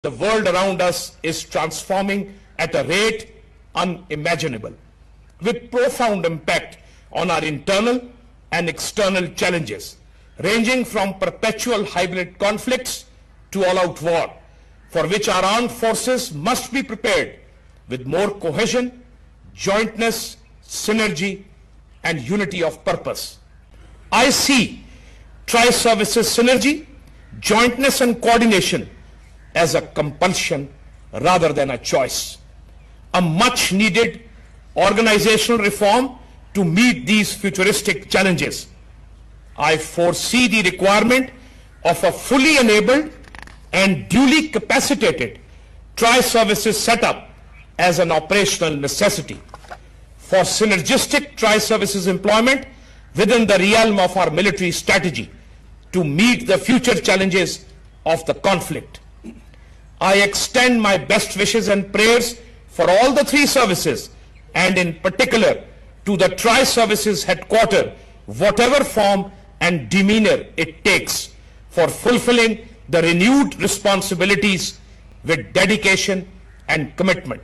The world around us is transforming at a rate unimaginable, with profound impact on our internal and external challenges, ranging from perpetual hybrid conflicts to all-out war, for which our armed forces must be prepared with more cohesion, jointness, synergy, and unity of purpose. I see tri-services synergy, jointness and coordination as a compulsion rather than a choice. A much needed organizational reform to meet these futuristic challenges. I foresee the requirement of a fully enabled and duly capacitated tri-services setup as an operational necessity for synergistic tri-services employment within the realm of our military strategy to meet the future challenges of the conflict. I extend my best wishes and prayers for all the three services, and in particular to the tri-services headquarters, whatever form and demeanor it takes, for fulfilling the renewed responsibilities with dedication and commitment.